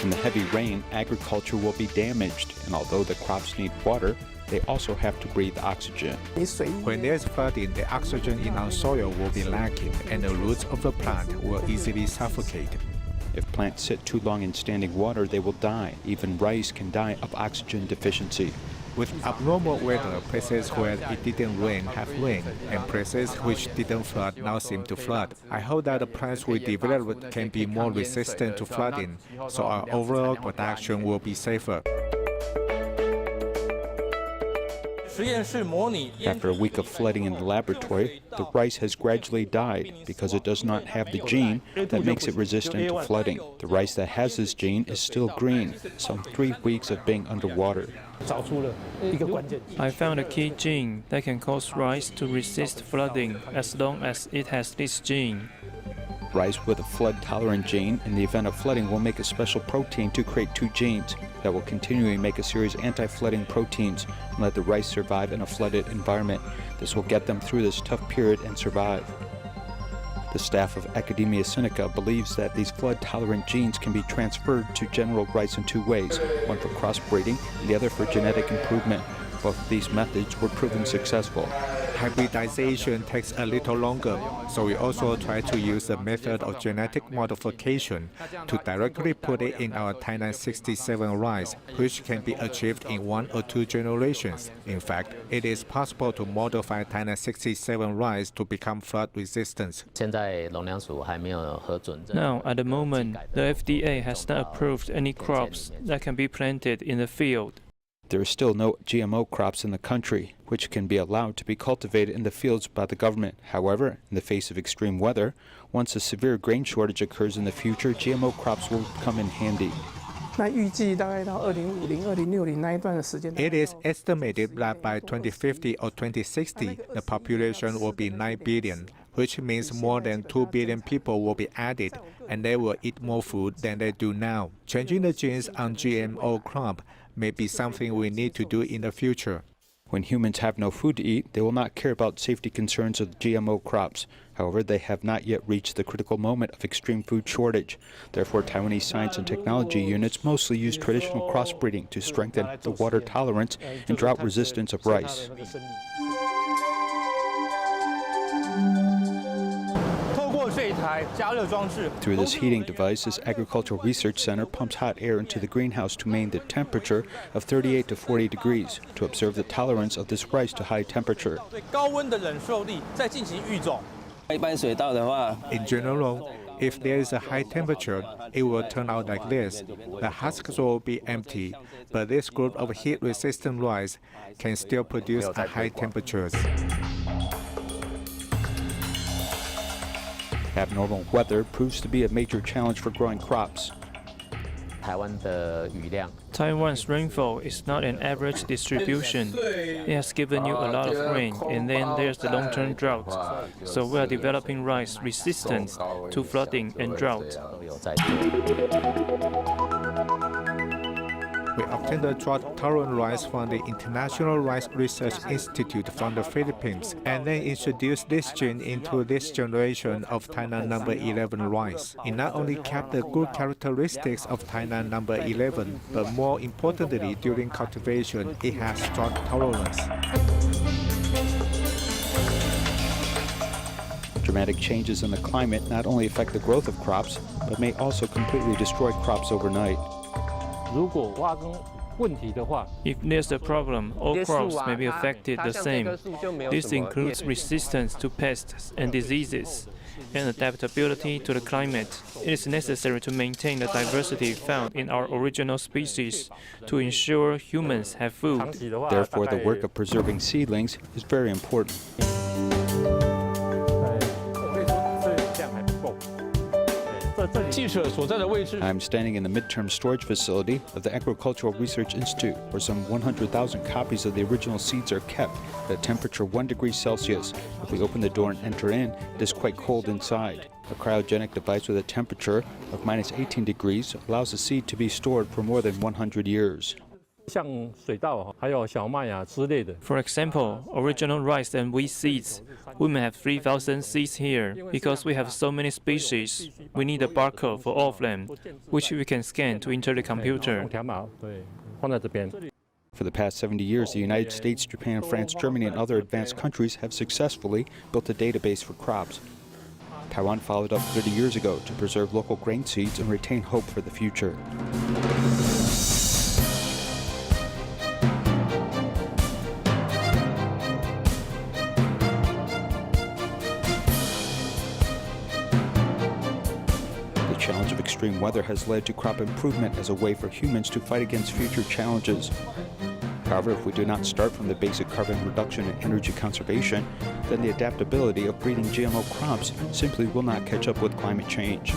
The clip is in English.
In the heavy rain, agriculture will be damaged, and although the crops need water, they also have to breathe oxygen. When there's flooding, the oxygen in our soil will be lacking, and the roots of the plant will easily suffocate. If plants sit too long in standing water, they will die. Even rice can die of oxygen deficiency. With abnormal weather, places where it didn't rain have rain, and places which didn't flood now seem to flood. I hope that the plants we developed can be more resistant to flooding, so our overall production will be safer. After a week of flooding in the laboratory, the rice has gradually died because it does not have the gene that makes it resistant to flooding. The rice that has this gene is still green, some 3 weeks of being underwater. I found a key gene that can cause rice to resist flooding as long as it has this gene. Rice with a flood-tolerant gene, in the event of flooding, will make a special protein to create 2 genes that will continually make a series of anti-flooding proteins and let the rice survive in a flooded environment. This will get them through this tough period and survive. The staff of Academia Sinica believes that these flood-tolerant genes can be transferred to general rice in 2 ways, one for crossbreeding and the other for genetic improvement. Both of these methods were proven successful. Hybridization takes a little longer, so we also try to use the method of genetic modification to directly put it in our Tainan 67 rice, which can be achieved in 1 or 2 generations. In fact, it is possible to modify Tainan 67 rice to become flood resistant. Now, at the moment, the FDA has not approved any crops that can be planted in the field. There are still no GMO crops in the country, which can be allowed to be cultivated in the fields by the government. However, in the face of extreme weather, once a severe grain shortage occurs in the future, GMO crops will come in handy. It is estimated that by 2050 or 2060, the population will be 9 billion, which means more than 2 billion people will be added, and they will eat more food than they do now. Changing the genes on GMO crop may be something we need to do in the future. When humans have no food to eat, they will not care about safety concerns of GMO crops. However, they have not yet reached the critical moment of extreme food shortage. Therefore, Taiwanese science and technology units mostly use traditional crossbreeding to strengthen the water tolerance and drought resistance of rice. Through this heating device, this agricultural research center pumps hot air into the greenhouse to maintain the temperature of 38 to 40 degrees to observe the tolerance of this rice to high temperature. In general, if there is a high temperature, it will turn out like this. The husks will be empty, but this group of heat-resistant rice can still produce at high temperatures. Abnormal weather proves to be a major challenge for growing crops. Taiwan's rainfall is not an average distribution. It has given you a lot of rain, and then there's the long-term drought. So we are developing rice resistant to flooding and drought. We obtained the drought-tolerant rice from the International Rice Research Institute from the Philippines, and then introduced this gene into this generation of Tainan number 11 rice. It not only kept the good characteristics of Tainan number 11, but more importantly, during cultivation, it has drought tolerance. Dramatic changes in the climate not only affect the growth of crops, but may also completely destroy crops overnight. If there's a problem, all crops may be affected the same. This includes resistance to pests and diseases, and adaptability to the climate. It is necessary to maintain the diversity found in our original species to ensure humans have food. Therefore, the work of preserving seedlings is very important. I'm standing in the midterm storage facility of the Agricultural Research Institute, where some 100,000 copies of the original seeds are kept at a temperature 1 degree Celsius. If we open the door and enter in, it is quite cold inside. A cryogenic device with a temperature of -18 degrees allows the seed to be stored for more than 100 years. For example, original rice and wheat seeds. We may have 3,000 seeds here. Because we have so many species, we need a barcode for all of them, which we can scan to enter the computer. For the past 70 years, the United States, Japan, France, Germany, and other advanced countries have successfully built a database for crops. Taiwan followed up 30 years ago to preserve local grain seeds and retain hope for the future. The challenge of extreme weather has led to crop improvement as a way for humans to fight against future challenges. However, if we do not start from the basic carbon reduction and energy conservation, then the adaptability of breeding GMO crops simply will not catch up with climate change.